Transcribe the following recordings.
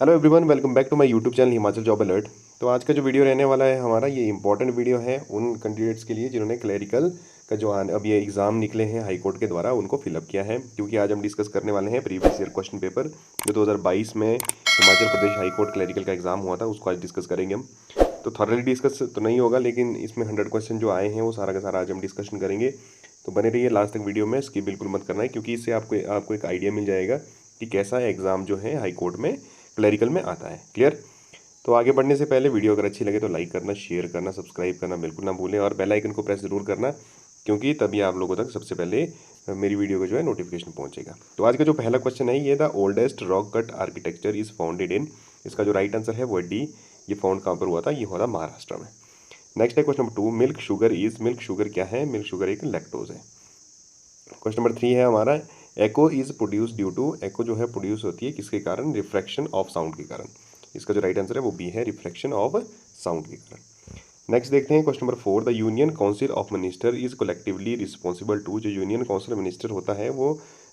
Hello everyone, welcome back to my YouTube channel Himachal job alert. तो आज का जो वीडियो रहने वाला है हमारा, ये इंपॉर्टेंट वीडियो है उन कैंडिडेट्स के लिए जिन्होंने क्लरिकल का जो अब ये एग्ज़ाम निकले हैं हाई कोर्ट के द्वारा उनको फिलअप किया है। क्योंकि आज हम डिस्कस करने वाले हैं प्रीवियस ईयर क्वेश्चन पेपर जो 2022 में Himachal Pradesh high court clerical का एग्ज़ाम हुआ था, उसको आज डिस्कस करेंगे हम। तो थॉरली डिस्कस तो नहीं होगा, लेकिन इसमें 100 क्वेश्चन जो आए हैं वो सारा का सारा आज हम डिस्कशन करेंगे। तो बने रहिए लास्ट तक वीडियो में, स्किप बिल्कुल मत करना है, क्योंकि इससे आपको एक आइडिया मिल जाएगा कि कैसा एग्ज़ाम जो है हाई कोर्ट में क्लरिकल में आता है। क्लियर? तो आगे बढ़ने से पहले वीडियो अगर अच्छी लगे तो लाइक करना, शेयर करना, सब्सक्राइब करना बिल्कुल ना भूलें, और बेल आइकन को प्रेस ज़रूर करना, क्योंकि तभी आप लोगों तक सबसे पहले मेरी वीडियो का जो है नोटिफिकेशन पहुंचेगा। तो आज का जो पहला क्वेश्चन है, ये the oldest rock cut architecture is founded in. इसका जो राइट आंसर है वो डी। ये फाउंड कहाँ पर हुआ था? ये हुआ था महाराष्ट्र में। नेक्स्ट है question number 2, milk sugar is. Milk sugar क्या है? मिल्क शुगर एक लैक्टोज है। क्वेश्चन नंबर 3 है हमारा, एको इज़ प्रोड्यूस ड्यू टू। एको जो है प्रोड्यूस होती है किसके कारण? रिफ्रैक्शन ऑफ साउंड के कारण। इसका जो राइट आंसर है वो बी है, रिफ्रैक्शन ऑफ साउंड के कारण। नेक्स्ट देखते हैं question number 4, the union council of minister is collectively responsible to. जो यूनियन काउंसिल मिनिस्टर होता है वो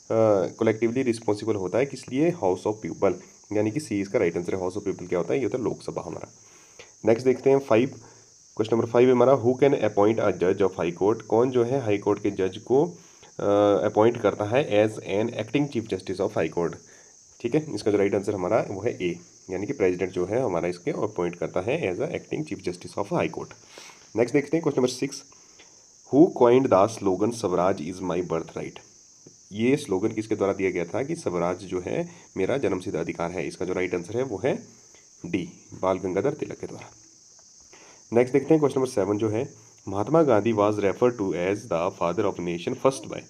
कलेक्टिवली रिस्पॉन्सिबल होता है किस लिए? हाउस ऑफ पीपल, यानी कि सी इसका राइट आंसर है। हाउस ऑफ पीपल क्या होता है? ये होता है लोकसभा हमारा। नेक्स्ट देखते हैं 5, क्वेश्चन नंबर 5 हमारा, हु कैन अपॉइंट अ जज ऑफ हाई कोर्ट। कौन जो है हाई कोर्ट के जज को अपॉइंट करता है as an acting chief justice of high court? ठीक है, इसका जो राइट आंसर हमारा वो है ए, यानी कि प्रेसिडेंट जो है हमारा इसके अपॉइंट करता है as a acting chief justice of high court. Next देखते हैं question number 6, who coined the slogan Swaraj is my birth right. ये स्लोगन किसके द्वारा दिया गया था कि स्वराज जो है मेरा जन्मसिद्ध अधिकार है? इसका जो राइट आंसर है वो है डी, बाल गंगाधर तिलक के द्वारा। नेक्स्ट देखते हैं क्वेश्चन नंबर 7 जो है, Mahatma Gandhi was refer to as the father of nation first by.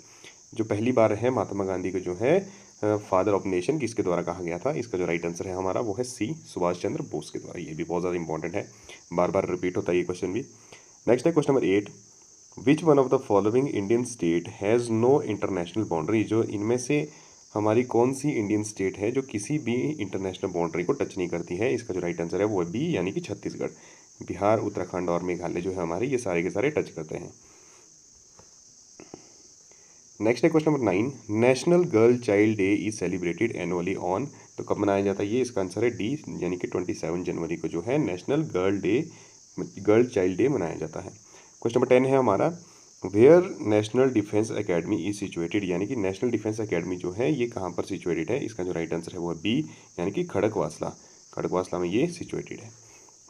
जो पहली बार है महात्मा गांधी को जो है फादर ऑफ नेशन किसके द्वारा कहा गया था? इसका जो राइट आंसर है हमारा वो है सी, सुभाष चंद्र बोस के द्वारा। ये भी बहुत ज़्यादा इंपॉर्टेंट है, बार बार रिपीट होता है ये क्वेश्चन भी। नेक्स्ट है question number 8, which one of the following Indian state has no international boundary. जो इनमें से हमारी कौन सी इंडियन स्टेट है जो किसी भी इंटरनेशनल बाउंड्री को टच नहीं करती है? इसका जो राइट आंसर है वो है बी, यानी कि छत्तीसगढ़। बिहार, उत्तराखंड और मेघालय जो है हमारे, ये सारे के सारे टच करते हैं। नेक्स्ट है question number 9, national girl child day is celebrated annually on. तो कब मनाया जाता है ये? इसका आंसर है डी, यानी कि 27 जनवरी को जो है नेशनल गर्ल चाइल्ड डे मनाया जाता है। क्वेश्चन नंबर 10 है हमारा, where national defence academy is situated. यानी कि नेशनल डिफेंस एकेडमी जो है ये कहाँ पर सिचुएटेड है? इसका जो राइट आंसर है वो है बी, यानी कि खड़गवासला। खड़गवासला में ये सिचुएटेड है।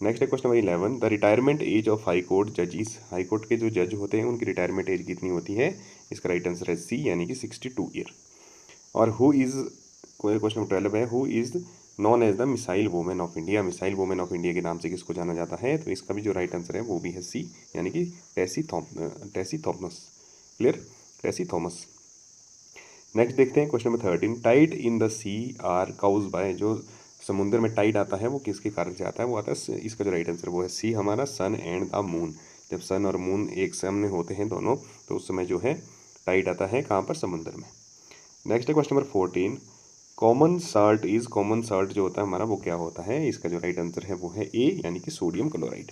नेक्स्ट है question number 11, the retirement age of high court जजिस। हाई कोर्ट के जो जज होते हैं उनकी रिटायरमेंट एज कितनी होती है? इसका राइट आंसर है सी, यानी कि 62 ईयर। और हु इज़, क्वेश्चन नंबर 12 है, who is known as the missile women of India. Missile women of India के नाम से किसको जाना जाता है? तो इसका भी जो राइट आंसर है वो भी है सी, यानी कि टेसी थॉमस। क्लियर? टेसी थॉमस। नेक्स्ट देखते हैं question number 13, tide in the sea are cause by. जो समुद्र में टाइड आता है वो किसके कारण से आता है? वो आता है, इसका जो राइट आंसर वो है सी हमारा, सन एंड द मून। जब सन और मून एक सामने होते हैं दोनों, तो उस समय जो है टाइड आता है कहाँ पर? समुद्र में। नेक्स्ट है question number 14, common salt is. Common salt जो होता है हमारा वो क्या होता है? इसका जो राइट आंसर है वो है ए, यानी कि सोडियम क्लोराइड।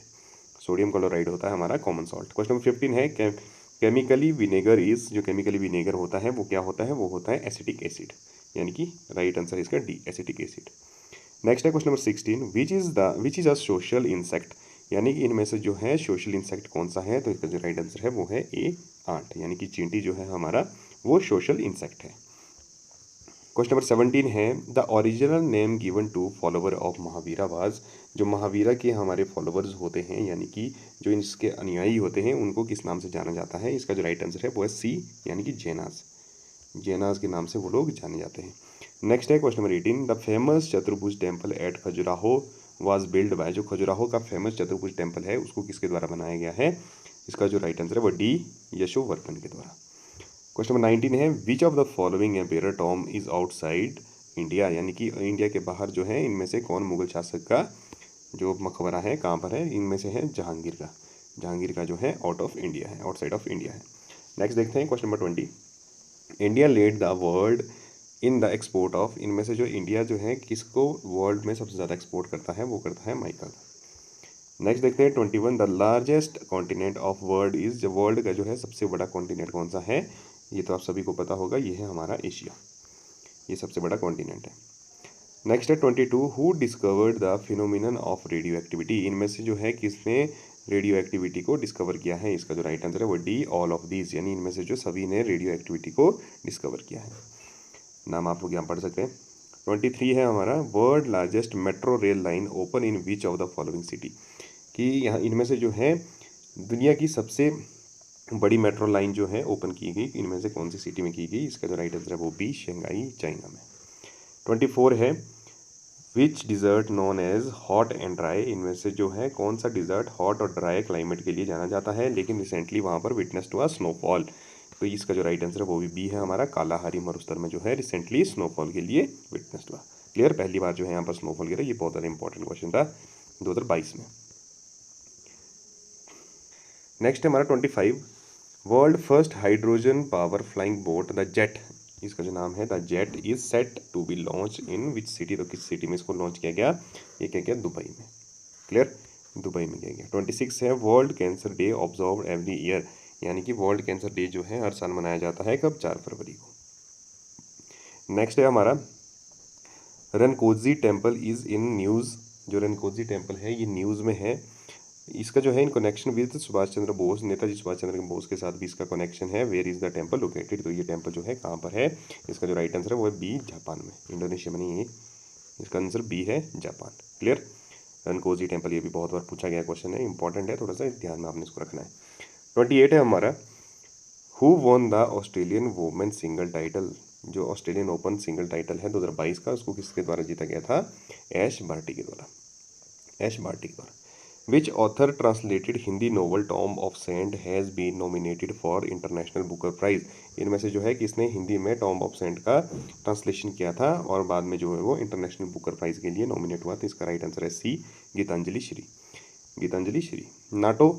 सोडियम क्लोराइड होता है हमारा कॉमन सॉल्ट। क्वेश्चन नंबर 15 है, केमिकली विनेगर इज। जो केमिकली विनेगर होता है वो क्या होता है? वो होता है एसिटिक एसिड, यानी कि राइट आंसर इसका डी, एसिटिक एसिड। नेक्स्ट है question number 16, which is a social insect. यानी कि इनमें से जो है सोशल इंसेक्ट कौन सा है? तो इसका जो राइट आंसर है वो है ए, आंट, यानी कि चींटी जो है हमारा वो सोशल इंसेक्ट है। क्वेश्चन नंबर 17 है, the original name given to follower of Mahavira was. जो महावीरा के हमारे फॉलोवर्स होते हैं, यानी कि जो इसके अनुयायी होते हैं, उनको किस नाम से जाना जाता है? इसका जो राइट आंसर है वो है सी, यानी कि जैनास। जैनास के नाम से वो लोग जाने जाते हैं। नेक्स्ट है क्वेश्चन नंबर 18, द फेमस चतुर्भुज temple at Khajuraho was build by. जो खजुराहो का फेमस चतुर्भुज टेम्पल है उसको किसके द्वारा बनाया गया है? इसका जो राइट आंसर है वो डी, यशोवर्मन के द्वारा। क्वेश्चन नंबर 19 है, which of the following ampere Tom is outside India. यानी कि इंडिया के बाहर जो है इनमें से कौन मुगल शासक का जो मकबरा है कहाँ पर है? इनमें से है जहांगीर का। जहांगीर का जो है आउट ऑफ इंडिया है, आउटसाइड ऑफ इंडिया है। नेक्स्ट देखते हैं question number 20, India lead the world in the export of. इनमें से जो इंडिया जो है किसको वर्ल्ड में सबसे ज़्यादा एक्सपोर्ट करता है? वो करता है माइका का। नेक्स्ट देखते हैं 21, the largest continent of world is. जो वर्ल्ड का जो है सबसे बड़ा कॉन्टिनेंट कौन सा है? ये तो आप सभी को पता होगा, ये है हमारा एशिया। ये सबसे बड़ा कॉन्टिनेंट है। नेक्स्ट है 22, who discovered the phenomenon of radio activity. इनमें से जो है किसने रेडियो एक्टिविटी को डिस्कवर किया है। इसका जो राइट आंसर है वो डी, ऑल ऑफ दीज, यानी इनमें से जो सभी ने रेडियो एक्टिविटी को डिस्कवर किया है। नाम आप लोग यहाँ पढ़ सकते हैं। 23 है हमारा, world largest metro rail line open in which of the following city. कि यहाँ इनमें से जो है दुनिया की सबसे बड़ी मेट्रो लाइन जो है ओपन की गई, इनमें से कौन सी सिटी में की गई। इसका जो राइट आंसर है वो बी, शंघाई, चाइना में। 24 है, which desert known as hot and dry. इनमें से जो है कौन सा डिज़र्ट हॉट और ड्राई क्लाइमेट के लिए जाना जाता है, लेकिन रिसेंटली वहाँ पर विटनेस टू अ स्नोफॉल। तो इसका जो राइट आंसर है वो भी बी है हमारा, कालाहारी मरुस्थल में जो है रिसेंटली स्नोफॉल के लिए विटनेस हुआ। क्लियर, पहली बार जो है यहाँ पर स्नोफॉल गिरा। ये बहुत ज़्यादा इंपॉर्टेंट क्वेश्चन था 2022 में। नेक्स्ट है हमारा 25, world first hydrogen power flying boat the jet. इसका जो नाम है the jet is set to be launch in which city. तो किस सिटी में इसको लॉन्च किया गया, ये क्या गया, दुबई में। क्लियर, दुबई में किया गया। 26 है, world cancer day observe every year. यानी कि वर्ल्ड कैंसर डे जो है हर साल मनाया जाता है कब, 4 फरवरी को। नेक्स्ट है हमारा, रनकोजी टेम्पल इज़ इन न्यूज़। जो रनकोजी टेम्पल है ये न्यूज़ में है। इसका जो है in connection with Subhash Chandra Bose, Netaji Subhash Chandra Bose के साथ भी इसका कनेक्शन है। Where is the temple located. तो ये टेम्पल जो है कहाँ पर है। इसका जो राइट आंसर है वो है बी, जापान में, इंडोनेशिया में नहीं है। इसका आंसर बी है, जापान। क्लियर, रनकोजी टेम्पल, ये भी बहुत बार पूछा गया क्वेश्चन है, इंपॉर्टेंट है, थोड़ा सा ध्यान में आपने इसको रखना है। 28 है हमारा, who won the Australian women single title. जो ऑस्ट्रेलियन ओपन सिंगल टाइटल है 2022 का, उसको किसके द्वारा जीता गया था, ऐश बार्टी के द्वारा, ऐश बार्टी के द्वारा। Which author translated Hindi novel tomb of sand has been nominated for international Booker prize. इनमें से जो है किसने हिंदी में टॉम ऑफ सेंट का ट्रांसलेशन किया था और बाद में जो है वो इंटरनेशनल बुकर प्राइज़ के लिए नॉमिनेट हुआ। तो इसका राइट आंसर है C, Geetanjali Shree, Geetanjali Shree. NATO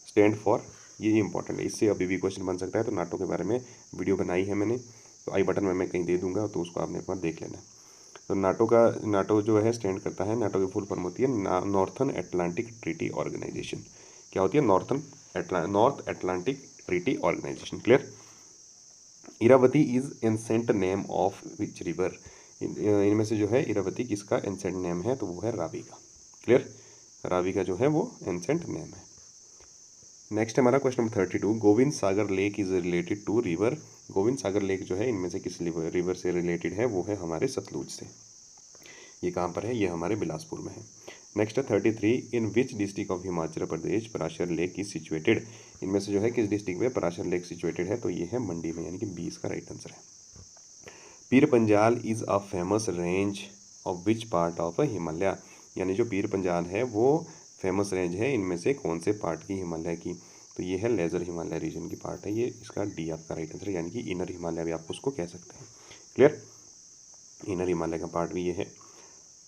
stand for, ये इंपॉर्टेंट है, इससे अभी भी क्वेश्चन बन सकता है। तो नाटो के बारे में वीडियो बनाई है मैंने, तो आई बटन में मैं कहीं दे दूंगा, तो उसको आपने एक बार देख लेना। तो नाटो जो है स्टैंड करता है, नाटो की फुल फॉर्म होती है नॉर्थन एटलांटिक ट्रीटी ऑर्गेनाइजेशन। क्या होती है, North Atlantic Treaty Organisation. Clear. Iravati is ancient name of which river. इनमें से जो है इरावती किसका एंसेंट नेम है, तो वो है रावी का। क्लियर, रावी का जो है वो एंसेंट नेम है। नेक्स्ट हमारा question number 32, Gobind Sagar lake is related to river. Gobind Sagar lake जो है इनमें से किस रिवर से रिलेटेड है, वो है हमारे सतलुज से। ये कहाँ पर है, ये हमारे बिलासपुर में है। नेक्स्ट है 33, in which district of Himachal Pradesh Parashar lake is situated. इनमें से जो है किस डिस्ट्रिक्ट में पराशर लेक सिचुएटेड है, तो ये है मंडी में, यानी कि 20 का राइट आंसर है। Pir Panjal is a famous range of which part of Himalaya. यानी जो पीर पंजाल है वो फेमस रेंज है इनमें से कौन से पार्ट की, हिमालय की। तो ये है लेजर हिमालय रीजन की पार्ट है ये, इसका डी आपका राइट आंसर है, यानी कि इनर हिमालय भी आप उसको कह सकते हैं। क्लियर, इनर हिमालय का पार्ट भी ये है।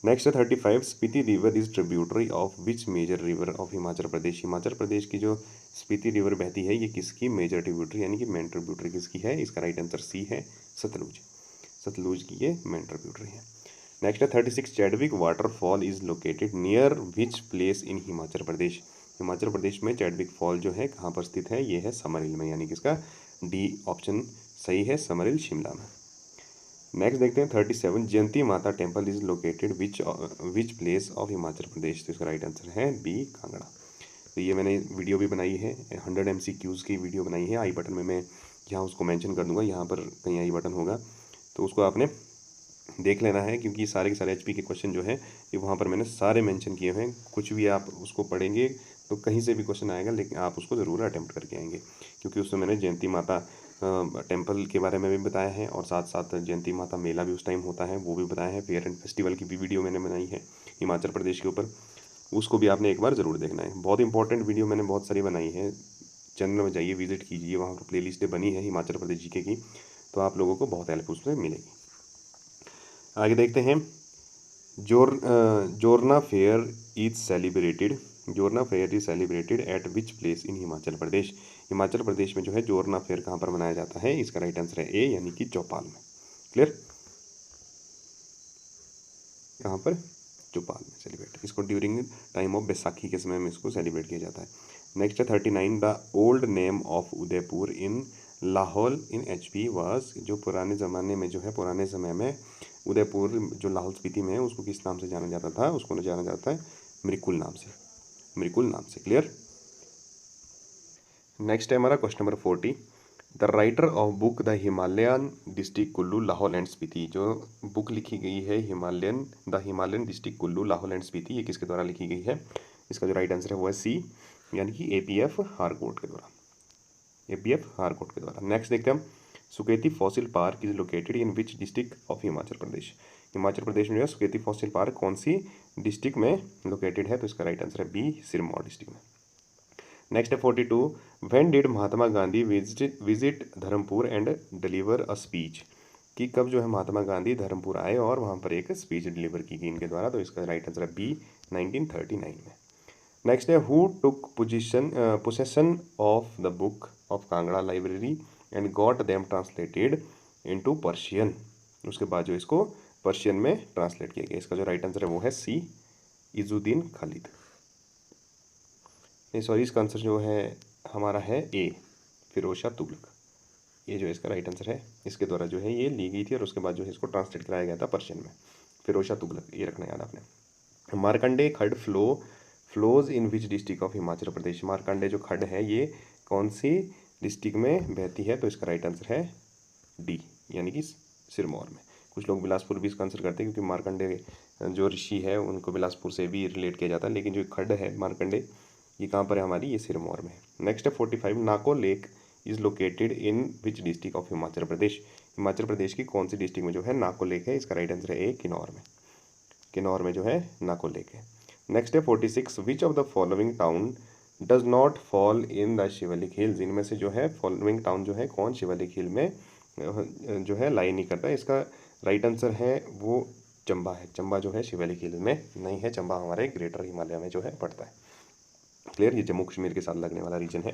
नेक्स्ट है 35, Spiti river is tributary of which major river of Himachal Pradesh. Himachal Pradesh की जो स्पीति रिवर बहती है ये किसकी मेजर ट्रिब्यूटरी, यानी कि मेन ट्रिब्यूटरी किसकी है। इसका राइट आंसर सी है, सतलुज, सतलुज की ये मेन ट्रिब्यूटरी है। नेक्स्ट है 36, Chadwick waterfall is located near which place in Himachal Pradesh. Himachal Pradesh में चैडविक फॉल जो है कहाँ पर स्थित है, ये है समरहिल में, यानी कि इसका डी ऑप्शन सही है, समरहिल शिमला में। नेक्स्ट देखते हैं 37, Jayanti Mata temple is located which place of Himachal Pradesh. तो इसका राइट आंसर है बी, कांगड़ा। तो ये मैंने वीडियो भी बनाई है, 100 MCQs की वीडियो बनाई है, आई बटन में मैं यहाँ उसको मेंशन कर दूंगा, यहाँ पर कहीं आई बटन होगा तो उसको आपने देख लेना है, क्योंकि सारे के सारे HP के क्वेश्चन जो है ये वहाँ पर मैंने सारे मेंशन किए हुए हैं। कुछ भी आप उसको पढ़ेंगे तो कहीं से भी क्वेश्चन आएगा, लेकिन आप उसको ज़रूर अटेम्प्ट करके आएंगे, क्योंकि उसमें मैंने जयंती माता टेम्पल के बारे में भी बताया है और साथ साथ जयंती माता मेला भी उस टाइम होता है वो भी बताया है। फेयर एंड फेस्टिवल की भी वीडियो मैंने बनाई है हिमाचल प्रदेश के ऊपर, उसको भी आपने एक बार ज़रूर देखना है। बहुत इंपॉर्टेंट वीडियो मैंने बहुत सारी बनाई है, चैनल में जाइए, विजिट कीजिए, वहाँ पर प्ले लिस्टें बनी है हिमाचल प्रदेश GK की, तो आप लोगों को बहुत हेल्प उसमें मिलेगी। आगे देखते हैं, Jorna fair is celebrated. Jorna fair is celebrated at which place in Himachal Pradesh. Himachal Pradesh में जो है जोरना फेयर कहाँ पर मनाया जाता है, इसका राइट आंसर है ए, यानी कि चौपाल में। क्लियर, कहाँ पर, चौपाल में सेलिब्रेट, इसको ड्यूरिंग टाइम ऑफ बैसाखी के समय में इसको सेलिब्रेट किया जाता है। नेक्स्ट है 39, the old name of Udaipur in Lahaul in HP was, जो पुराने ज़माने में जो है, पुराने समय में उदयपुर जो लाहौल स्पीति में है उसको किस नाम से जाना जाता था? उसको जाना जाता है मृकुल नाम से, मृकुल नाम से। क्लियर। नेक्स्ट है हमारा question number 40। The writer of book the Himalayan district Kullu Lahaul and Spiti, जो बुक लिखी गई है the Himalayan district Kullu Lahaul and Spiti, ये किसके द्वारा लिखी गई है? इसका जो राइट आंसर है वो है सी, यानी कि APF हारकोट के द्वारा, APF हारकोट के द्वारा। नेक्स्ट देखते हैं हम, Suketi fossil park is located in which district of Himachal Pradesh. Himachal Pradesh में जो है सुकेती फॉसिल पार्क कौन सी डिस्ट्रिक्ट में लोकेटेड है? तो इसका राइट आंसर है बी, सिरमौर डिस्ट्रिक्ट में। नेक्स्ट है 42। When did Mahatma Gandhi visit Dharampur and deliver a speech, कि कब जो है महात्मा गांधी धर्मपुर आए और वहाँ पर एक स्पीच डिलीवर की गई इनके द्वारा? तो इसका राइट आंसर है बी, 1939 में। नेक्स्ट है who took possession of the book of Kangra library and got them translated into Persian. उसके बाद जो इसको पर्शियन में ट्रांसलेट किया गया। इसका जो राइट आंसर है वो है सी, इजुद्दीन खालिद। नहीं सॉरी, इसका आंसर जो है हमारा है ए, फिरोज शाह तुगलक। ये जो इसका राइट आंसर है, इसके द्वारा जो है ये ली गई थी और उसके बाद जो है इसको ट्रांसलेट कराया गया था पर्शियन में, फिरोज शाह तुगलक। ये रखना याद आपने। Markande Khad flows in which district of Himachal Pradesh. Markande जो खड्ड है ये कौन सी डिस्ट्रिक्ट में बहती है? तो इसका राइट आंसर है डी, यानी कि सिरमौर में। कुछ लोग बिलासपुर भी इसका आंसर करते हैं, क्योंकि मार्कंडे जो ऋषि है उनको बिलासपुर से भी रिलेट किया जाता है, लेकिन जो खड्ड है मार्कंडे, ये कहाँ पर है हमारी? ये सिरमौर में है। नेक्स्ट है 45। Nako lake is located in which district of Himachal Pradesh. Himachal Pradesh की कौन सी डिस्ट्रिक्ट में जो है नाको लेक है? इसका राइट आंसर है ए, किन्नौर में। किन्नौर में जो है नाको लेक है। नेक्स्ट है 46। विच of the following town does not fall in the Shivalik hills. इनमें से जो है फॉलोइंग टाउन जो है कौन शिवालिक हिल में जो है लाई नहीं करता? इसका राइट आंसर है वो चंबा है। चंबा जो है शिवालिक हिल में नहीं है, चंबा हमारे ग्रेटर हिमालय में जो है पड़ता है। क्लियर। ये जम्मू कश्मीर के साथ लगने वाला रीजन है,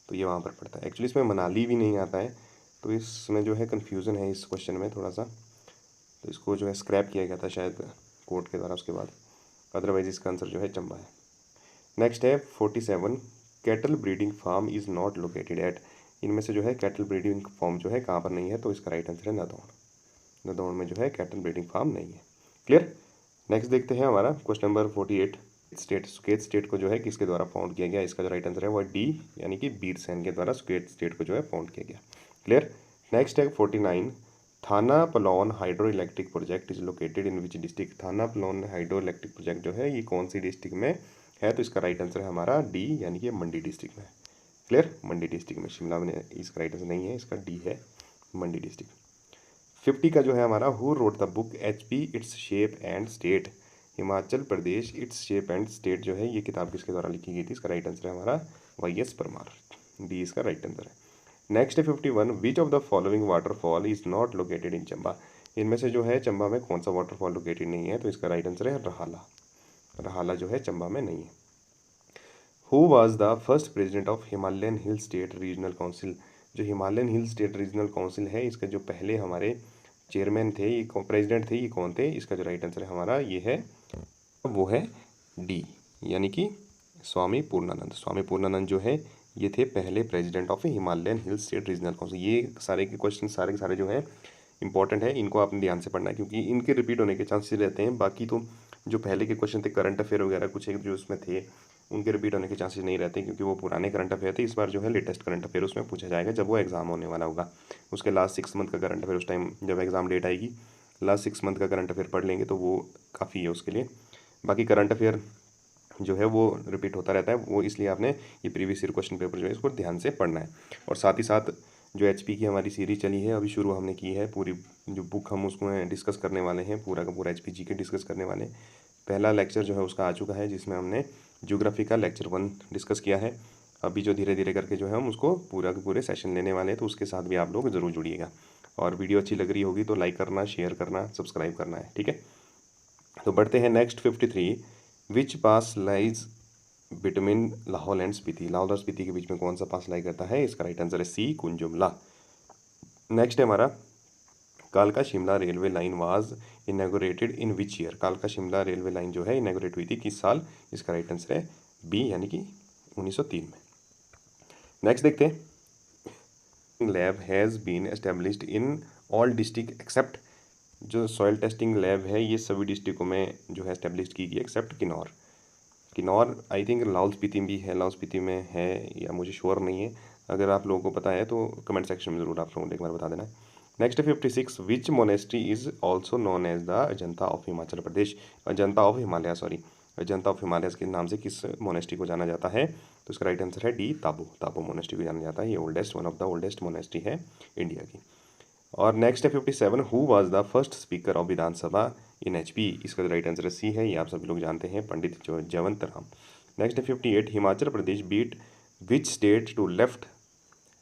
तो ये वहाँ पर पड़ता है। एक्चुअली इसमें मनाली भी नहीं आता है, तो इसमें जो है कन्फ्यूज़न है इस क्वेश्चन में थोड़ा सा, तो इसको जो है स्क्रैप किया गया था शायद कोर्ट के द्वारा उसके बाद, अदरवाइज इसका आंसर जो है चंबा है। नेक्स्ट है 47। Cattle breeding farm is not located at. इनमें से जो है कैटल ब्रीडिंग फार्म जो है कहाँ पर नहीं है? तो इसका राइट आंसर है नदौन। नदौन में जो है कैटल ब्रीडिंग फार्म नहीं है। क्लियर। नेक्स्ट देखते हैं हमारा क्वेश्चन नंबर 48। सुकेत स्टेट को जो है किसके द्वारा फाउंड किया गया? इसका जो राइट आंसर है वो डी, यानी कि बीरसैन के द्वारा सुकेत स्टेट को जो है फाउंड किया गया। क्लियर। नेक्स्ट है 49। Thana Palaun hydro electric project is located in which district. Thana Palaun hydro electric project जो है ये कौन सी डिस्ट्रिक्ट में है? तो इसका राइट आंसर है हमारा डी, यानी कि मंडी डिस्ट्रिक्ट में। क्लियर। मंडी डिस्ट्रिक्ट में, शिमला में इसका राइट आंसर नहीं है, इसका डी है, मंडी डिस्ट्रिक्ट। 50 का जो है हमारा who wrote the book HP its shape and state. Himachal Pradesh its shape and state जो है ये किताब किसके द्वारा लिखी गई थी? इसका राइट आंसर है हमारा YS परमार, डी इसका राइट आंसर है। नेक्स्ट है 51। विच of the following waterfall is not located in Chamba. इनमें से जो है चंबा में कौन सा वाटरफॉल लोकेटेड नहीं है? तो इसका राइट आंसर है रहाला। रहाला जो है चंबा में नहीं है। Who was the first president of Himalayan hill state regional council. जो Himalayan hill state regional council है इसके जो पहले हमारे चेयरमैन थे, ये प्रेसिडेंट थे, ये कौन थे? इसका जो राइट आंसर है हमारा ये है, वो है डी, यानी कि स्वामी पूर्णानंद। स्वामी पूर्णानंद जो है ये थे पहले president of Himalayan hill state regional council. ये सारे के क्वेश्चन सारे के सारे जो है इंपॉर्टेंट है, इनको आपने ध्यान से पढ़ना है, क्योंकि इनके रिपीट होने के चांसेस रहते हैं। बाकी तो जो पहले के क्वेश्चन थे करंट अफेयर वगैरह कुछ एक जो उसमें थे, उनके रिपीट होने के चांसेस नहीं रहते, क्योंकि वो पुराने करंट अफेयर थे। इस बार जो है लेटेस्ट करंट अफेयर उसमें पूछा जाएगा जब वो एग्जाम होने वाला होगा। उसके लास्ट 6 मंथ का करंट अफेयर उस टाइम जब एग्जाम डेट आएगी, लास्ट 6 मंथ का करंट अफेयर पढ़ लेंगे तो वो काफ़ी है उसके लिए। बाकी करंट अफेयर जो है वो रिपीट होता रहता है, वो इसलिए आपने ये प्रीवियस ईयर क्वेश्चन पेपर जो है इसको ध्यान से पढ़ना है। और साथ ही साथ जो HP की हमारी सीरीज चली है, अभी शुरू हमने की है, पूरी जो बुक हम उसमें डिस्कस करने वाले हैं, पूरा का पूरा HP GK डिस्कस करने वाले हैं। पहला लेक्चर जो है उसका आ चुका है, जिसमें हमने ज्योग्राफी का लेक्चर 1 डिस्कस किया है। अभी जो धीरे धीरे करके जो है हम उसको पूरा के पूरे सेशन लेने वाले हैं, तो उसके साथ भी आप लोग ज़रूर जुड़िएगा। और वीडियो अच्छी लग रही होगी तो लाइक करना, शेयर करना, सब्सक्राइब करना है, ठीक है। तो बढ़ते हैं next 53। Which pass lies between Lahaul and Spiti. Lahaul और स्पीति के बीच में कौन सा पास लाई करता है? इसका राइट आंसर है सी, कुंजुमला। नेक्स्ट है हमारा कालका Shimla railway line was inaugurated in which year. कालका शिमला रेलवे लाइन जो है इनॉग्रेट हुई थी किस साल? इसका राइट आंसर है बी, यानी कि 1903 में। नेक्स्ट देखते हैं lab has been established in all district except, जो सॉइल टेस्टिंग लैब है ये सभी डिस्ट्रिक्टों में जो है एस्टेब्लिश की गई except Kinnaur. Kinnaur I think Lahaul Spiti भी है, लाहौल स्पीति में है या मुझे श्योर नहीं है, अगर आप लोगों को पता है तो कमेंट सेक्शन में ज़रूर आप लोगों ने एक बार बता देना। Next 56, which monastery is also known as the Ajanta of Himachal Pradesh, Ajanta of Himalaya, sorry Ajanta of Himalaya के नाम से किस मोनेस्ट्री को जाना जाता है, तो इसका राइट आंसर है डी, ताबो, ताबो मोनेस्ट्री को जाना जाता है। ये oldest, one of the oldest monastery है इंडिया की। और नेक्स्ट है 57, who was the first speaker of Vidhan Sabha in HP, इसका राइट आंसर सी है, ये आप सभी लोग जानते हैं, पंडित जयवंत राम। नेक्स्ट है 58, Himachal Pradesh beat which state to lift,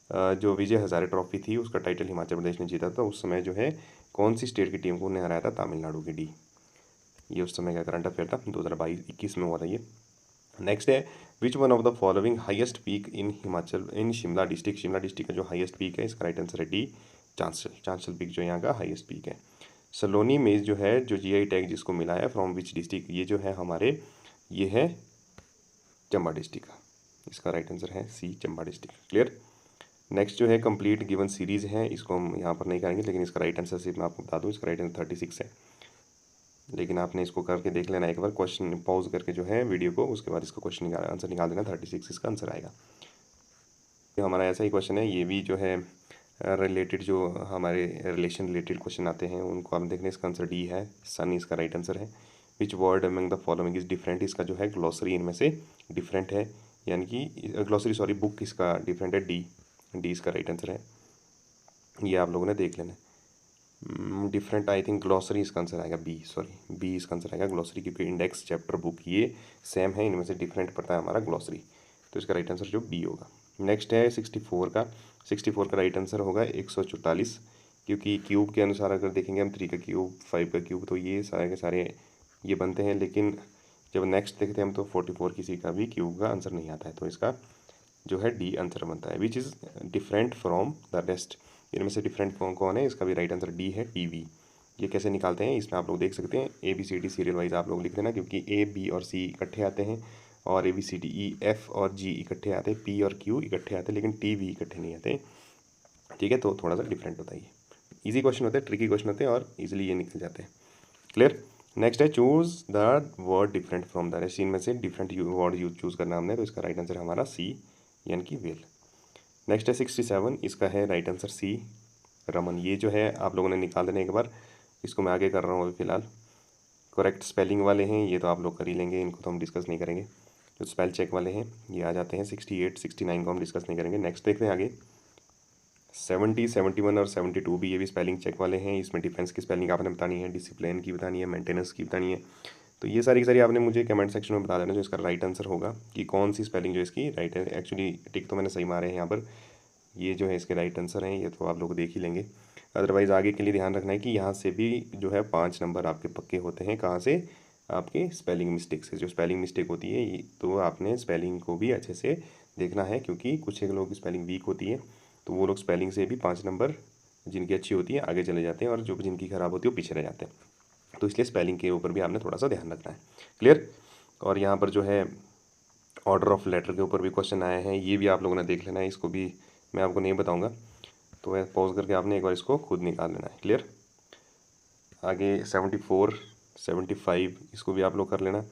जो विजय हजारे ट्रॉफी थी उसका टाइटल हिमाचल प्रदेश ने जीता था, उस समय जो है कौन सी स्टेट की टीम को उन्हें हराया था, तमिलनाडु की, डी। ये उस समय का करंट अफेयर था, 2022-21 में हुआ था ये। नेक्स्ट है विच one of the following highest peak in Himachal in Shimla district, Shimla district का जो हाईएस्ट पीक है इसका राइट आंसर है डी, चांसल, चांसल पीक जो यहाँ का हाईएस्ट पीक है। सलोनी मेज जो है जो जीआई टैग जिसको मिला है फ्रॉम विच डिस्ट्रिक्ट, ये जो है हमारे ये है चंबा डिस्ट्रिक्ट का, इसका राइट आंसर है सी, चंबा डिस्ट्रिक्ट। क्लियर। नेक्स्ट जो है कंप्लीट गिवन सीरीज़ है, इसको हम यहाँ पर नहीं करेंगे, लेकिन इसका राइट आंसर सिर्फ मैं आपको बता दूँ, इसका राइट आंसर 36 है, लेकिन आपने इसको करके देख लेना एक बार, क्वेश्चन पॉज करके जो है वीडियो को, उसके बाद इसका क्वेश्चन आंसर निकाल देना, 36 इसका आंसर आएगा। तो हमारा ऐसा ही क्वेश्चन है, ये भी जो है रिलेटेड, जो हमारे रिलेशन रिलेटेड क्वेश्चन आते हैं उनको आप देखने, इसका आंसर डी है, सन इसका राइट आंसर है। Which word among the following is different, इसका जो है ग्लॉसरी इनमें से डिफरेंट है, यानी कि ग्लॉसरी सॉरी बुक इसका डिफरेंट है, डी, डी इसका राइट आंसर है, ये आप लोगों ने देख लेना। डिफरेंट आई थिंक ग्लॉसरी इसका आंसर आएगा, बी, सॉरी बी इसका आंसर आएगा ग्लॉसरी, क्योंकि इंडेक्स चैप्टर बुक ये सेम है, इनमें से डिफरेंट पड़ता है हमारा ग्लॉसरी, तो इसका राइट आंसर जो बी होगा। नेक्स्ट है 64 का, 64 का राइट आंसर होगा 144, क्योंकि क्यूब के अनुसार अगर देखेंगे हम 3 का क्यूब 5 का क्यूब तो ये सारे के सारे ये बनते हैं, लेकिन जब नेक्स्ट देखते हैं हम तो 44 किसी का भी क्यूब का आंसर नहीं आता है, तो इसका जो है डी आंसर बनता है, which is different from the rest, इनमें से डिफरेंट कौन है, इसका भी राइट आंसर डी है, टीवी। ये कैसे निकालते हैं इसमें आप लोग देख सकते हैं, A B C D serial wise आप लोग लिख देना, क्योंकि ए बी और सी इकट्ठे आते हैं, और A B C D E F और जी इकट्ठे आते हैं, पी और क्यू इकट्ठे आते हैं, लेकिन टी वी इकट्ठे नहीं आते। ठीक है, तो थोड़ा सा डिफरेंट होता है, ये ईजी क्वेश्चन होते हैं, ट्रिकी क्वेश्चन होते हैं, और ईजिली ये निकल जाते हैं। क्लियर। नेक्स्ट है choose the word different from the rest, इनमें से डिफरेंट वर्ड यूज चूज करना हमने, तो इसका राइट आंसर हमारा सी, यानी कि वेल। नेक्स्ट है 67, इसका है राइट आंसर सी, रमन। ये जो है आप लोगों ने निकाल देना एक बार, इसको मैं आगे कर रहा हूँ अभी फिलहाल। करेक्ट स्पेलिंग वाले हैं ये तो आप लोग कर ही लेंगे, इनको तो हम डिस्कस नहीं करेंगे। जो स्पेल चेक वाले हैं ये आ जाते हैं 68, 69 को हम डिस्कस नहीं करेंगे। नेक्स्ट देखते हैं आगे 70, 71 और 72 भी, ये भी स्पेलिंग चेक वाले हैं। इसमें डिफेंस की स्पेलिंग आपने बतानी है, डिसिप्लिन की बतानी है, मेंटेनेंस की बतानी है। तो ये सारी की सारी आपने मुझे कमेंट सेक्शन में बता देना जो इसका राइट आंसर होगा, कि कौन सी स्पेलिंग जो इसकी राइट है। एक्चुअली टिक तो मैंने सही मारे हैं यहाँ पर, ये जो है इसके राइट आंसर हैं, ये तो आप लोग देख ही लेंगे। अदरवाइज़ आगे के लिए ध्यान रखना है कि यहाँ से भी जो है 5 नंबर आपके पक्के होते हैं, कहाँ से, आपके स्पेलिंग मिस्टेक से। जो स्पेलिंग मिस्टेक होती है ये तो आपने स्पेलिंग को भी अच्छे से देखना है, क्योंकि कुछ एक लोगों की स्पेलिंग वीक होती है, तो वो लोग स्पेलिंग से भी 5 नंबर जिनकी अच्छी होती है आगे चले जाते हैं, और जो जिनकी ख़राब होती है वो पीछे रह जाते हैं। तो इसलिए स्पेलिंग के ऊपर भी आपने थोड़ा सा ध्यान रखना है। क्लियर। और यहाँ पर जो है ऑर्डर ऑफ लेटर के ऊपर भी क्वेश्चन आए हैं, ये भी आप लोगों ने देख लेना है, इसको भी मैं आपको नहीं बताऊंगा, तो पॉज करके आपने एक बार इसको खुद निकाल लेना है। क्लियर। आगे 74, 75 इसको भी आप लोग कर लेना,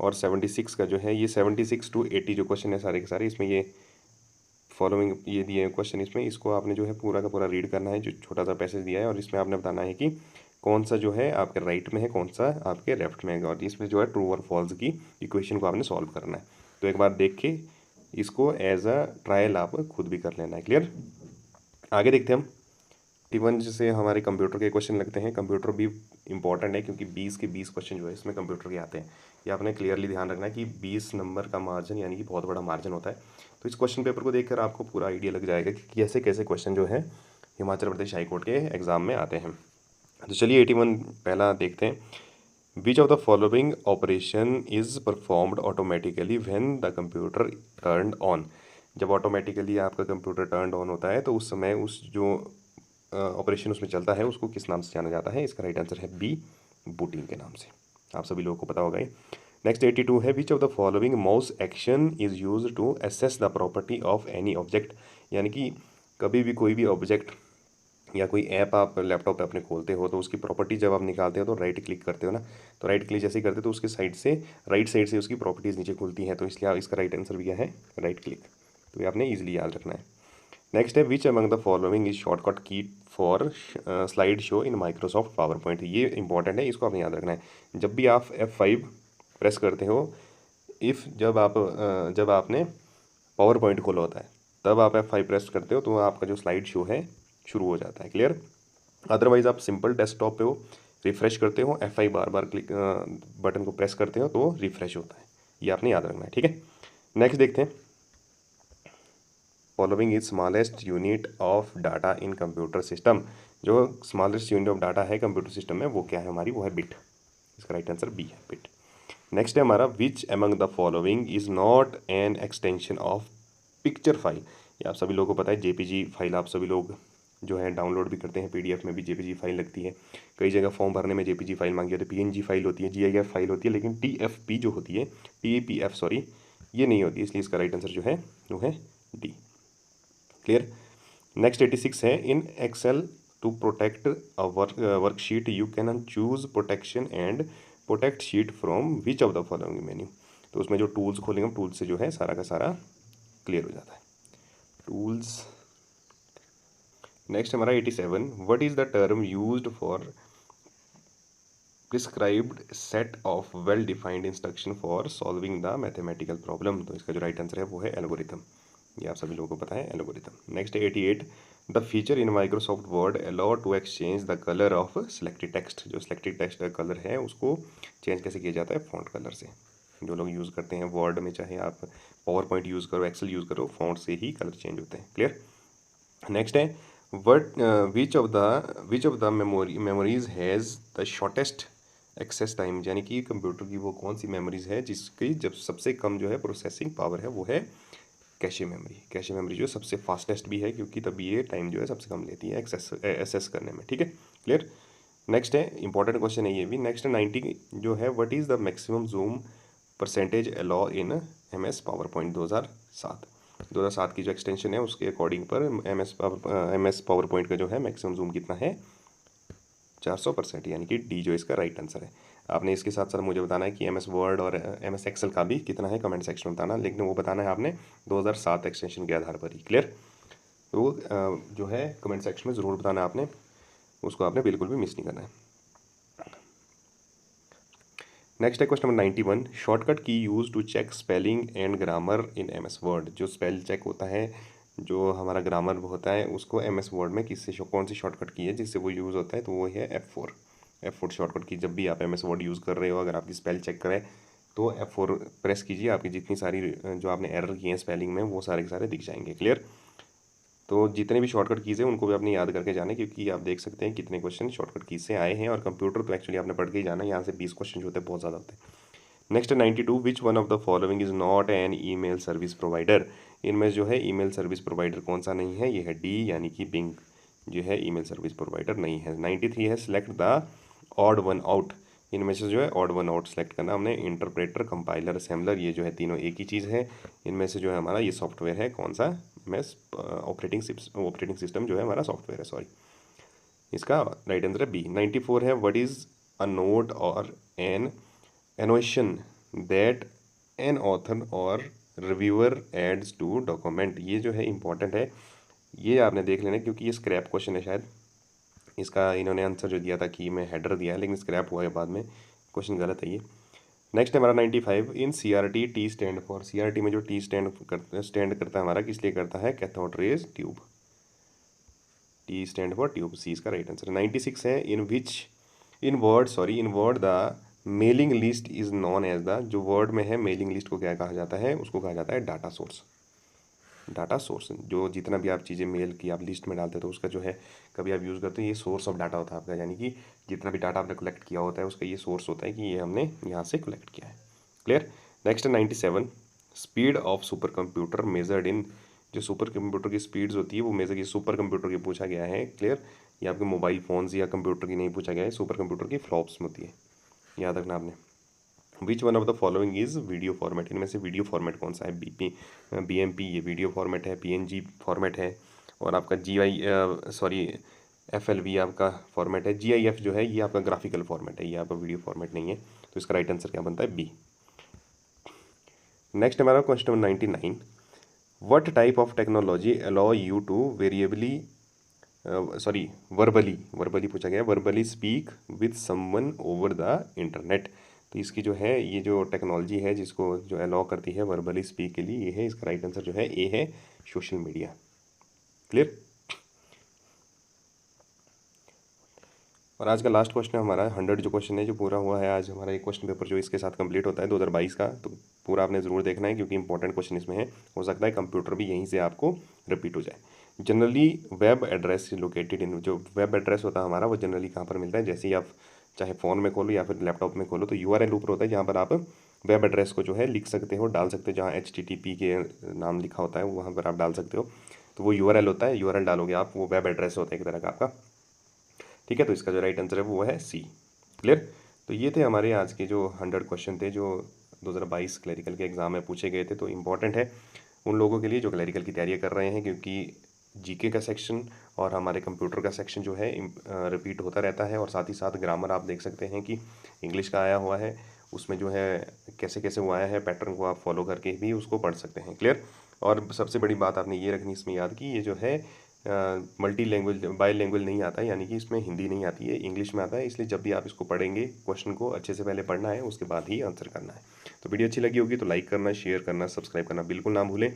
और 76 का जो है ये 76 to 80 जो क्वेश्चन है सारे के सारे, इसमें ये फॉलोइंग ये दिए हैं क्वेश्चन, इसमें इसको आपने जो है पूरा का पूरा रीड करना है, जो छोटा सा पैसेज दिया है, और इसमें आपने बताना है कि कौन सा जो है आपके राइट में है, कौन सा आपके लेफ्ट में है, और इसमें जो है ट्रू और फॉल्स की इक्वेशन को आपने सॉल्व करना है। तो एक बार देख के इसको एज अ ट्रायल आप खुद भी कर लेना है। क्लियर। आगे देखते हैं हम 51 से हमारे कंप्यूटर के क्वेश्चन लगते हैं। कंप्यूटर भी इंपॉर्टेंट है, क्योंकि 20 के 20 क्वेश्चन जो है इसमें कंप्यूटर के आते हैं। ये आपने क्लियरली ध्यान रखना है कि 20 नंबर का मार्जिन यानी कि बहुत बड़ा मार्जिन होता है। तो इस क्वेश्चन पेपर को देखकर आपको पूरा आइडिया लग जाएगा कि कैसे कैसे क्वेश्चन जो है हिमाचल प्रदेश हाईकोर्ट के एग्जाम में आते हैं। तो चलिए 81 पहला देखते हैं। विच of the following operation is performed automatically when the computer turned on. जब ऑटोमेटिकली आपका कंप्यूटर टर्न्ड ऑन होता है तो उस समय उस जो ऑपरेशन उसमें चलता है उसको किस नाम से जाना जाता है। इसका राइट आंसर है बी, बूटिंग के नाम से। आप सभी लोगों को पता होगा ये। नेक्स्ट 82 है। Which of the following mouse action is use to access the property of any object. यानी कि कभी भी कोई भी ऑब्जेक्ट या कोई ऐप आप लैपटॉप पे अपने खोलते हो तो उसकी प्रॉपर्टी जब आप निकालते हो तो राइट क्लिक करते हो ना, तो राइट क्लिक जैसे ही करते हो तो उसके साइड से राइट साइड से उसकी प्रॉपर्टीज़ नीचे खुलती हैं, तो इसलिए इसका राइट आंसर भी क्या है, राइट क्लिक। तो ये आपने ईजिली याद रखना है। नेक्स्ट है which among the following is shortcut key for slide show in Microsoft PowerPoint. ये इंपॉर्टेंट है, इसको आपने याद रखना है। जब भी आप F5 प्रेस करते हो, इफ़ जब आपने पावर पॉइंट खोला होता है तब आप F5 प्रेस करते हो तो आपका जो स्लाइड शो है शुरू हो जाता है। क्लियर। अदरवाइज आप सिंपल डेस्कटॉप पे हो, रिफ़्रेश करते हो, F5 बार बार क्लिक बटन को प्रेस करते हो तो रिफ़्रेश होता है। ये आपने याद रखना है, ठीक है। नेक्स्ट देखते हैं, following is smallest unit of data in computer system. जो स्मॉलेस्ट यूनिट ऑफ डाटा है कंप्यूटर सिस्टम में वो क्या है हमारी, वो है बिट। इसका राइट आंसर बी है, बिट। नेक्स्ट है हमारा विच among the following is not an extension of picture file. ये आप सभी लोगों को पता है, जेपीजी फाइल आप सभी लोग जो है डाउनलोड भी करते हैं, पीडीएफ में भी जेपीजी फाइल लगती है। कई जगह फॉर्म भरने में जेपीजी फाइल मांगी होती है, पीएनजी फाइल होती है, जीआईएफ फाइल होती है, लेकिन टीएफपी जो होती है, टीपीएफ सॉरी, ये नहीं होती, इसलिए इसका राइट आंसर जो है वो है डी। क्लियर। नेक्स्ट 86 है in Excel to protect a worksheet you can choose protection and protect sheet from which of the following menu. तो उसमें जो टूल्स खोलेंगे हम टूल्स से जो है सारा का सारा क्लियर हो जाता है, टूल्स। नेक्स्ट हमारा 87 what is the term used for prescribed set of well defined instruction for solving the mathematical problem. तो इसका जो राइट आंसर है वो है एल्गोरिथम। ये आप सभी लोगों को पता है, algorithm. Next 88 the feature in Microsoft Word allow to exchange the colour of selected text. जो सिलेक्टेड टेक्स्ट का कलर है उसको चेंज कैसे किया जाता है, फॉन्ट कलर से। जो लोग यूज़ करते हैं वर्ड में, चाहे आप पावर पॉइंट यूज़ करो, एक्सेल यूज़ करो, फॉन्ट से ही कलर चेंज होते हैं। क्लियर। नेक्स्ट है what which of the memories has the shortest access time. यानी कि कंप्यूटर की वो कौन सी मेमोरीज है जिसकी जब सबसे कम जो है प्रोसेसिंग पावर है, वो है कैशे मेमोरी। कैशे मेमोरी जो है सबसे फास्टेस्ट भी है, क्योंकि तब ये टाइम जो है सबसे कम लेती है एक्सेस करने में। ठीक है, क्लियर। नेक्स्ट है इंपॉर्टेंट क्वेश्चन है ये भी। नेक्स्ट 90 जो है what is the maximum zoom percentage allow in MS power point 2007 की जो एक्सटेंशन है उसके अकॉर्डिंग पर MS पावर पॉइंट का जो है मैक्सिमम जूम कितना है, 400%, यानी कि डी जो इसका राइट आंसर है। आपने इसके साथ साथ मुझे बताना है कि MS वर्ड और MS एक्सेल का भी कितना है, कमेंट सेक्शन में बताना, लेकिन वो बताना है आपने 2007 एक्सटेंशन के आधार पर ही। क्लियर। तो जो है कमेंट सेक्शन में ज़रूर बताना आपने, उसको आपने बिल्कुल भी मिस नहीं करना है। नेक्स्ट है question number 91 shortcut key use to check spelling and grammar in MS Word. जो स्पेल चेक होता है, जो हमारा ग्रामर होता है, उसको MS वर्ड में कौन सी शॉर्टकट की है जिससे वो यूज़ होता है, तो वो है F4 शॉर्टकट की। जब भी आप MS वर्ड यूज़ कर रहे हो, अगर आपकी स्पेल चेक करें तो F4 प्रेस कीजिए, आपकी जितनी सारी जो आपने एरर किए हैं स्पेलिंग में वो सारे के सारे दिख जाएंगे। क्लियर। तो जितने भी शॉर्टकट कीज़ हैं उनको भी आपने याद करके जाना, क्योंकि आप देख सकते हैं कितने क्वेश्चन शॉर्टकट कीज़ से आए हैं, और कंप्यूटर तो एक्चुअली आपने पढ़ के ही जाना है, यहाँ से 20 क्वेश्चन जो होते हैं बहुत ज़्यादा होते हैं। Next 92 which one of the following is not an email service provider. इनमें जो है ईमेल सर्विस प्रोवाइडर कौन सा नहीं है, ये है डी, यानी कि बिंग जो है ईमेल सर्विस प्रोवाइडर नहीं है। 93 है select the odd one out. इनमें से जो है ऑड वन आउट सेलेक्ट करना हमने। इंटरप्रेटर, कंपाइलर, असेंबलर, ये जो है तीनों एक ही चीज़ है। इनमें से जो है हमारा ये सॉफ्टवेयर है कौन सा, MS ऑपरेटिंग सिस्टम जो है हमारा सॉफ्टवेयर है, सॉरी। इसका राइट आंसर है बी। 94 है व्हाट इज़ अ नोट और एन एनोशन दैट एन ऑथर और रिव्यूअर एड्स टू डॉक्यूमेंट। ये जो है इंपॉर्टेंट है, ये आपने देख लेना, क्योंकि ये स्क्रैप क्वेश्चन है शायद। इसका इन्होंने आंसर जो दिया था कि मैं हेडर दिया है, लेकिन स्क्रैप हुआ है बाद में, क्वेश्चन गलत है ये। नेक्स्ट है हमारा 95 इन CRT T stand for. CRT में जो टी स्टैंड करता है हमारा, किस लिए करता है, cathode rays tube. T stand for tube, C इसका राइट आंसर। 96 है in word the mailing list is known as the. जो वर्ड में है मेलिंग लिस्ट को क्या कहा जाता है, उसको कहा जाता है डाटा सोर्स। डाटा सोर्स, जो जितना भी आप चीज़ें मेल की आप लिस्ट में डालते हो तो उसका जो है कभी आप यूज़ करते हो, ये सोर्स ऑफ डाटा होता है आपका, यानी कि जितना भी डाटा आपने कलेक्ट किया होता है उसका ये सोर्स होता है कि ये हमने यहाँ से कलेक्ट किया है। Clear. Next 97 speed of super computer measured in. जो सुपर कंप्यूटर की स्पीड्स होती है वो मेजर की सुपर कंप्यूटर की पूछा गया है। क्लियर। ये आपके मोबाइल फ़ोन्स या कंप्यूटर की नहीं पूछा गया है, सुपर कंप्यूटर की फ्लॉप्स में होती है, याद रखना आपने। विच one of the following is video format. इनमें से वीडियो फॉर्मेट कौन सा है, BMP ये वीडियो फॉर्मेट है, PNG फॉर्मेट है, और आपका FLV आपका फॉर्मेट है। GIF जो है ये आपका ग्राफिकल फॉर्मेट है, ये आपका वीडियो फॉर्मेट नहीं है। तो इसका राइट आंसर क्या बनता है? बी। नेक्स्ट हमारा question number 99, what type of technology allow you to verbally पूछा गया, verbally speak with someone over the internet. तो इसकी जो है ये जो टेक्नोलॉजी है जिसको जो अलाउ करती है वर्बली स्पीक के लिए, ये है इसका राइट आंसर जो है ए है, सोशल मीडिया। क्लियर। और आज का लास्ट क्वेश्चन हमारा 100 जो क्वेश्चन है जो पूरा हुआ है आज हमारा एक क्वेश्चन पेपर जो इसके साथ कंप्लीट होता है 2022 का। तो पूरा आपने ज़रूर देखना है क्योंकि इंपॉर्टेंट क्वेश्चन इसमें है। हो सकता है कंप्यूटर भी यहीं से आपको रिपीट हो जाए। Generally web address located in, जो वेब एड्रेस होता है हमारा वो जनरली कहाँ पर मिलता है? जैसे ही आप चाहे फ़ोन में खोलो या फिर लैपटॉप में खोलो तो URL ऊपर होता है जहाँ पर आप वेब एड्रेस को जो है लिख सकते हो, डाल सकते हो। जहाँ HTTP के नाम लिखा होता है वहाँ पर आप डाल सकते हो। तो वो URL होता है, URL डालोगे आप, वो वेब एड्रेस होता है एक तरह का आपका। ठीक है, तो इसका जो राइट आंसर है वो है सी। क्लियर। तो ये थे हमारे आज के जो 100 क्वेश्चन थे जो 2022 क्लरिकल के एग्ज़ाम में पूछे गए थे। तो इम्पॉर्टेंट है उन लोगों के लिए जो क्लरिकल की तैयारी कर रहे हैं, क्योंकि GK का सेक्शन और हमारे कंप्यूटर का सेक्शन जो है रिपीट होता रहता है। और साथ ही साथ ग्रामर आप देख सकते हैं कि इंग्लिश का आया हुआ है, उसमें जो है कैसे कैसे वो आया है पैटर्न को आप फॉलो करके भी उसको पढ़ सकते हैं। क्लियर। और सबसे बड़ी बात आपने ये रखनी इसमें याद कि ये जो है मल्टी लैंग्वेज बाई लैंग्वेज नहीं आता है, यानी कि इसमें हिंदी नहीं आती है, इंग्लिश में आता है। इसलिए जब भी आप इसको पढ़ेंगे क्वेश्चन को अच्छे से पहले पढ़ना है, उसके बाद ही आंसर करना है। तो वीडियो अच्छी लगी होगी तो लाइक करना, शेयर करना, सब्सक्राइब करना बिल्कुल ना भूलें।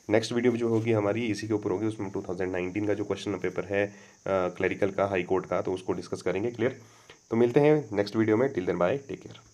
नेक्स्ट वीडियो जो होगी हमारी इसी के ऊपर होगी, उसमें 2019 का जो क्वेश्चन पेपर है क्लरिकल का, हाई कोर्ट का, तो उसको डिस्कस करेंगे। क्लियर। तो मिलते हैं नेक्स्ट वीडियो में। Till then bye, take care.